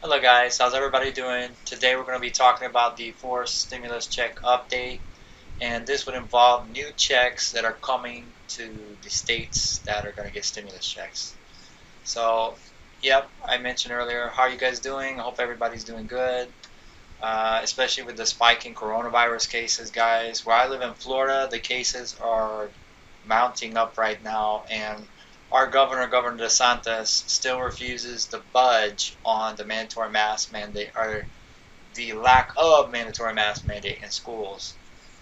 Hello guys, how's everybody doing? Today we're going to be talking about the fourth stimulus check update, and this would involve new checks that are coming to the states that are going to get stimulus checks. So, yep, I mentioned earlier, how are you guys doing? I hope everybody's doing good, especially with the spike in coronavirus cases, guys. Where I live in Florida, the cases are mounting up right now, and our Governor DeSantis, still refuses to budge on the mandatory mask mandate or the lack of mandatory mask mandate in schools.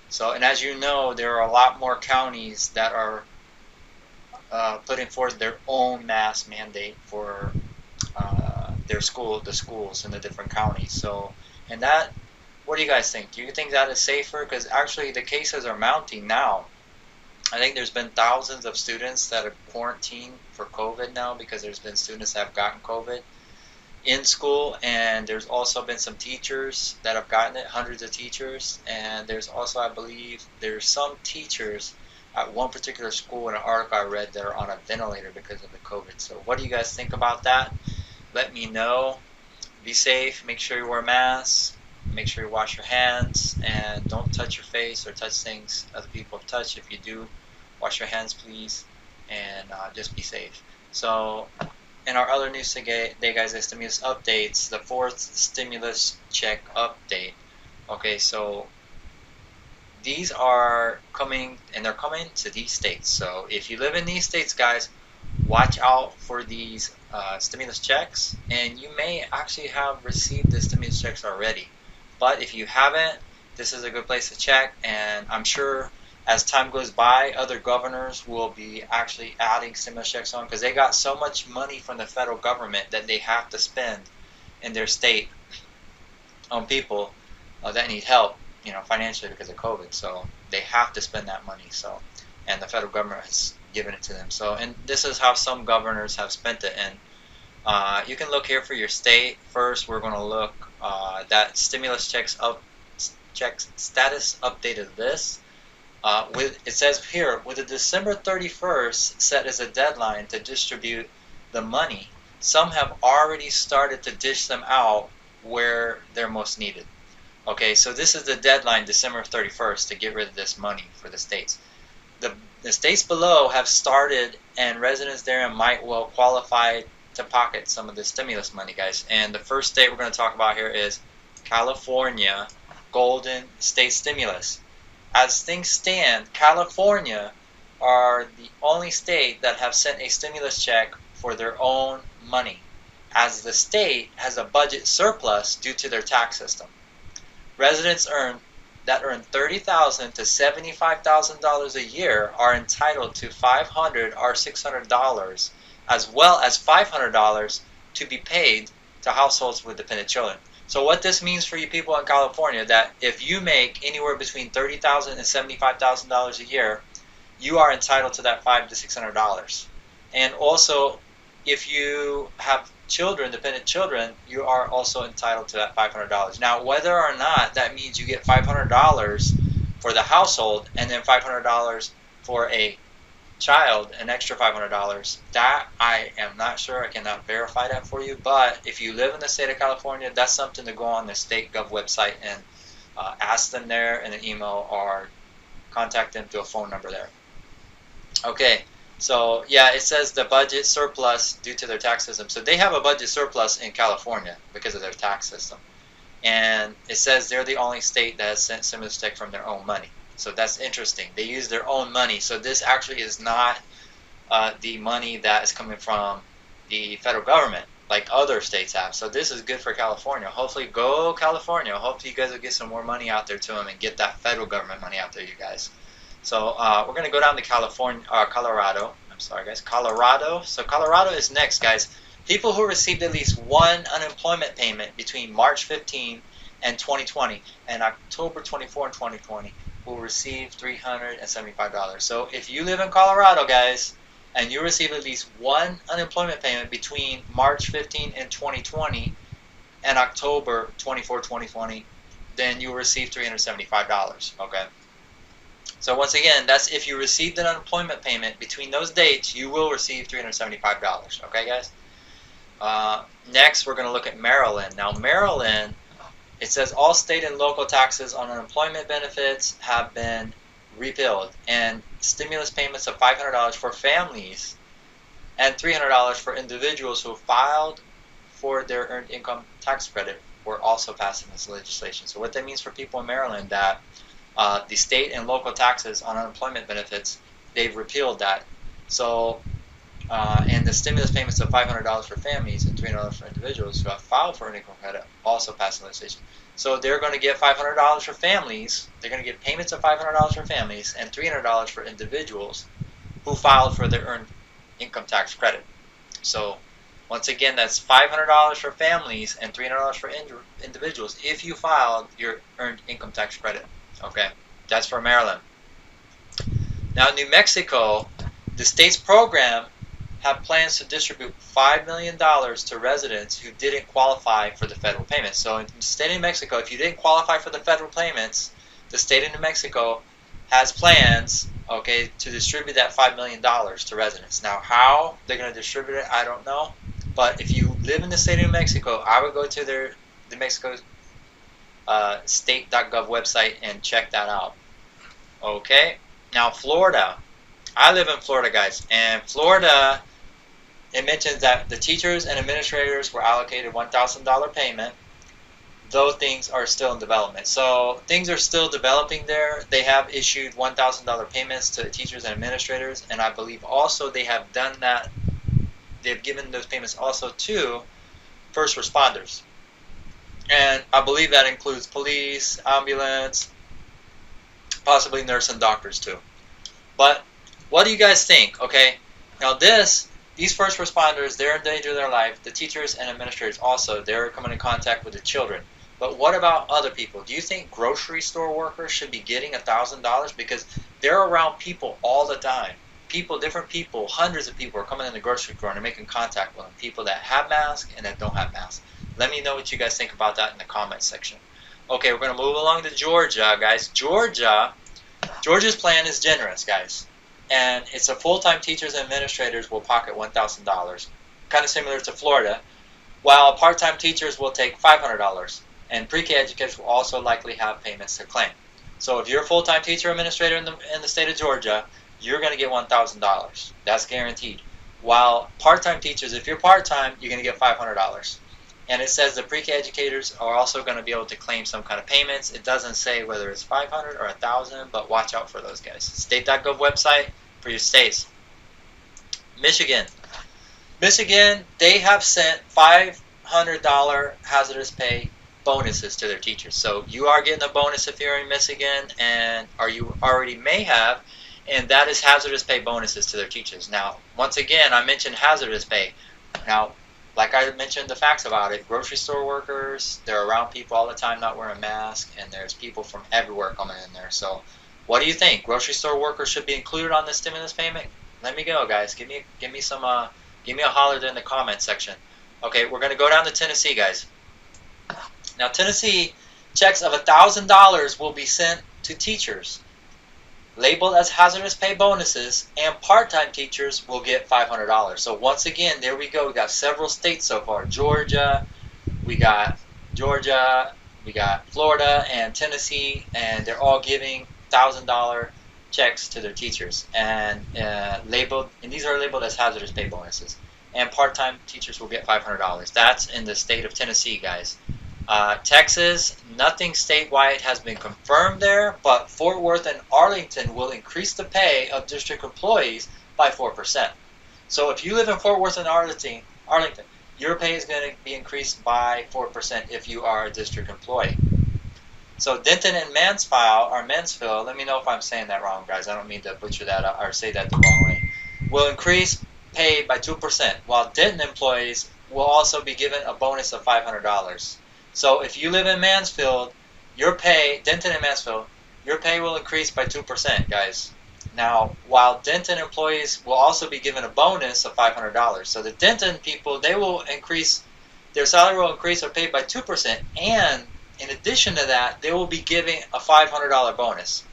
So, and as you know, there are a lot more counties that are putting forth their own mask mandate for the schools in the different counties. So, and that, what do you guys think? Do you think that is safer? Because actually, the cases are mounting now. I think there's been thousands of students that are quarantined for COVID now because there's been students that have gotten COVID in school, and there's also been some teachers that have gotten it, hundreds of teachers, and there's also, I believe, there's some teachers at one particular school in an article I read that are on a ventilator because of the COVID. So what do you guys think about that? Let me know. Be safe, make sure you wear masks, make sure you wash your hands, and don't touch your face or touch things other people have touched. If you do, wash your hands, please, and just be safe. So, in our other news today, guys, the stimulus updates, the fourth stimulus check update. Okay, so these are coming, and they're coming to these states. So, if you live in these states, guys, watch out for these stimulus checks, and you may actually have received the stimulus checks already. But if you haven't, this is a good place to check, and I'm sure as time goes by, other governors will be actually adding stimulus checks on because they got so much money from the federal government that they have to spend in their state on people that need help, financially because of COVID. So they have to spend that money. So, and the federal government has given it to them. So, and this is how some governors have spent it. And you can look here for your state. First, we're going to look that stimulus checks status updated list. It says here, with the December 31st set as a deadline to distribute the money, some have already started to dish them out where they're most needed. Okay, so this is the deadline, December 31st, to get rid of this money for the states. The states below have started, and residents there might well qualify to pocket some of the stimulus money, guys. And the first state we're going to talk about here is California Golden State Stimulus. As things stand, California are the only state that have sent a stimulus check for their own money, as the state has a budget surplus due to their tax system. Residents that earn $30,000 to $75,000 a year are entitled to $500 or $600, as well as $500 to be paid to households with dependent children. So what this means for you people in California, that if you make anywhere between $30,000 and $75,000 a year, you are entitled to that $500 to $600. And also, if you have children, dependent children, you are also entitled to that $500. Now, whether or not that means you get $500 for the household and then $500 for a child, an extra $500, that I am not sure. I cannot verify that for you. But if you live in the state of California, that's something to go on the state gov website and ask them there in an email or contact them through a phone number there. Okay. So, yeah, it says the budget surplus due to their tax system. So they have a budget surplus in California because of their tax system. And it says they're the only state that has sent stimulus check from their own money. So that's interesting. They use their own money. So this actually is not the money that is coming from the federal government like other states have. So this is good for California. Hopefully, go California. Hopefully you guys will get some more money out there to them and get that federal government money out there, you guys. So we're going to go down to Colorado. I'm sorry, guys. Colorado. So Colorado is next, guys. People who received at least one unemployment payment between March 15 and 2020 and October 24 and 2020 will receive $375. So if you live in Colorado, guys, and you receive at least one unemployment payment between March 15 and 2020 and October 24, 2020, then you will receive $375. Okay. So once again, that's if you received an unemployment payment between those dates, you will receive $375. Okay, guys? Next, we're going to look at Maryland. Now, Maryland, it says all state and local taxes on unemployment benefits have been repealed, and stimulus payments of $500 for families and $300 for individuals who filed for their earned income tax credit were also passed in this legislation. So what that means for people in Maryland, that the state and local taxes on unemployment benefits, they've repealed that. So and the stimulus payments of $500 for families and $300 for individuals who have filed for an income credit also passed in legislation. So they're going to get $500 for families. They're going to get payments of $500 for families and $300 for individuals who filed for their earned income tax credit. So once again, that's $500 for families and $300 for individuals if you filed your earned income tax credit. Okay, that's for Maryland. Now, New Mexico, the state's program have plans to distribute $5 million to residents who didn't qualify for the federal payments. So in the state of New Mexico, if you didn't qualify for the federal payments, the state of New Mexico has plans, okay, to distribute that $5 million to residents. Now, how they're going to distribute it, I don't know. But if you live in the state of New Mexico, I would go to their New Mexico state.gov website and check that out. Okay, now Florida. I live in Florida, guys, and Florida, it mentions that the teachers and administrators were allocated $1,000 payment. Those things are still in development. So things are still developing there. They have issued $1,000 payments to teachers and administrators, and I believe also they have done that. They've given those payments also to first responders. And I believe that includes police, ambulance, possibly nurse and doctors too. But what do you guys think? Okay, now these first responders, they're in danger of their life. The teachers and administrators also, they're coming in contact with the children. But what about other people? Do you think grocery store workers should be getting $1,000? Because they're around people all the time. Different people, hundreds of people are coming in the grocery store and making contact with them. People that have masks and that don't have masks. Let me know what you guys think about that in the comment section. Okay, we're going to move along to Georgia, guys. Georgia's plan is generous, guys. And it's a full-time teachers and administrators will pocket $1,000, kind of similar to Florida, while part-time teachers will take $500, and pre-K educators will also likely have payments to claim. So if you're a full-time teacher administrator in the state of Georgia, you're going to get $1,000. That's guaranteed. While part-time teachers, if you're part-time, you're going to get $500. And it says the pre-K educators are also going to be able to claim some kind of payments. It doesn't say whether it's 500 or 1,000, but watch out for those guys. State.gov website for your states. Michigan, they have sent $500 hazardous pay bonuses to their teachers. So you are getting a bonus if you're in Michigan, or you already may have, and that is hazardous pay bonuses to their teachers. Now, once again, I mentioned hazardous pay. Now, like I mentioned the facts about it, grocery store workers, they're around people all the time not wearing a mask, and there's people from everywhere coming in there. So what do you think? Grocery store workers should be included on this stimulus payment? Let me know, guys. Give me a holler there in the comment section. Okay, we're going to go down to Tennessee, guys. Now, Tennessee, checks of $1,000 will be sent to teachers labeled as hazardous pay bonuses, and part-time teachers will get $500. So once again, there we go. We got several states so far. We got Florida and Tennessee, and they're all giving $1,000 checks to their teachers, and these are labeled as hazardous pay bonuses. And part-time teachers will get $500. That's in the state of Tennessee, guys. Texas, nothing statewide has been confirmed there, but Fort Worth and Arlington will increase the pay of district employees by 4%. So if you live in Fort Worth and Arlington, your pay is going to be increased by 4% if you are a district employee. So Denton and Mansfield, let me know if I'm saying that wrong, guys. I don't mean to butcher that or say that the wrong way, will increase pay by 2%, while Denton employees will also be given a bonus of $500. So if you live in Mansfield, Denton and Mansfield, your pay will increase by 2%, guys. Now, while Denton employees will also be given a bonus of $500. So the Denton people, their salary will increase their pay by 2%, and in addition to that, they will be giving a $500 bonus.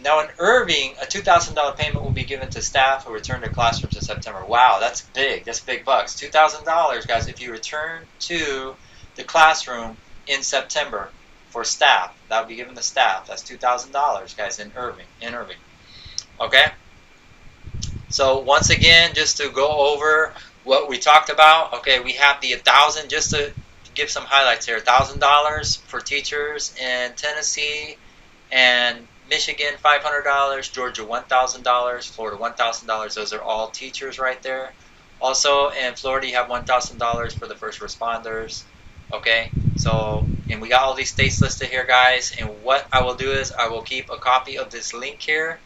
Now in Irving, a $2,000 payment will be given to staff who return to classrooms in September. Wow, that's big. That's big bucks. $2,000, guys, if you return to the classroom in September for staff. That will be given to staff. That's $2,000, guys, in Irving. Okay? So once again, just to go over what we talked about, okay, we have the 1,000, just to give some highlights here, $1,000 for teachers in Tennessee and Michigan, $500, Georgia, $1,000, Florida, $1,000. Those are all teachers right there. Also in Florida, you have $1,000 for the first responders. Okay, so, and we got all these states listed here, guys. And what I will do is I will keep a copy of this link here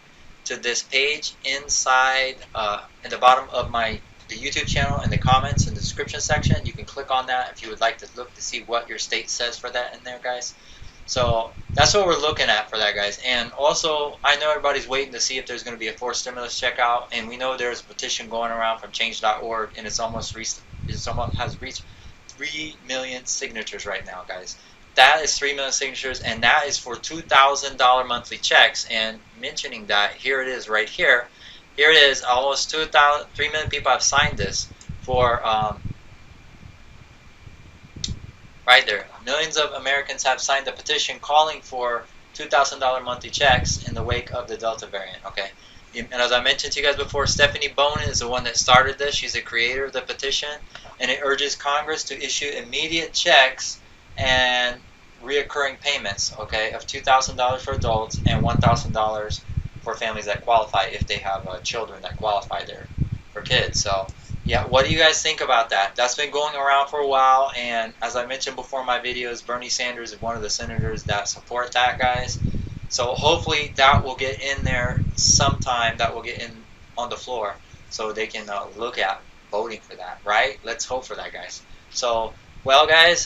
to this page inside in the bottom of the YouTube channel in the comments in the description section. You can click on that if you would like to look to see what your state says for that in there, guys. So that's what we're looking at for that, guys. And also, I know everybody's waiting to see if there's going to be a forced stimulus check out, and we know there's a petition going around from change.org, and it's almost has reached 3 million signatures right now, guys. That is 3 million signatures, and that is for $2,000 monthly checks. And mentioning that, here it is right here. Here it is, almost 3 million people have signed this for, right there. Millions of Americans have signed a petition calling for $2,000 monthly checks in the wake of the Delta variant, okay? And as I mentioned to you guys before, Stephanie Bonin is the one that started this. She's the creator of the petition, and it urges Congress to issue immediate checks and reoccurring payments, okay, of $2,000 for adults and $1,000 for families that qualify if they have children that qualify there for kids. So, yeah, what do you guys think about that? That's been going around for a while, and as I mentioned before in my videos, Bernie Sanders is one of the senators that support that, guys. So hopefully that will get in there sometime, that will get in on the floor so they can look at voting for that, right? Let's hope for that, guys. So, well, guys,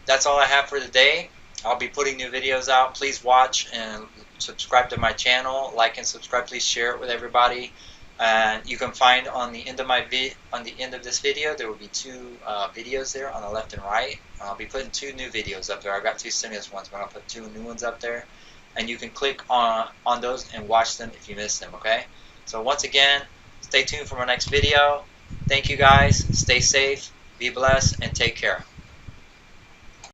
that's all I have for today. I'll be putting new videos out. Please watch and subscribe to my channel. Like and subscribe. Please share it with everybody. And you can find on the end of this video, there will be 2 videos there on the left and right. I'll be putting 2 new videos up there. I've got 2 stimulus ones, but I'll put 2 new ones up there. And you can click on those and watch them if you miss them, okay? So once again, stay tuned for my next video. Thank you, guys. Stay safe, be blessed, and take care.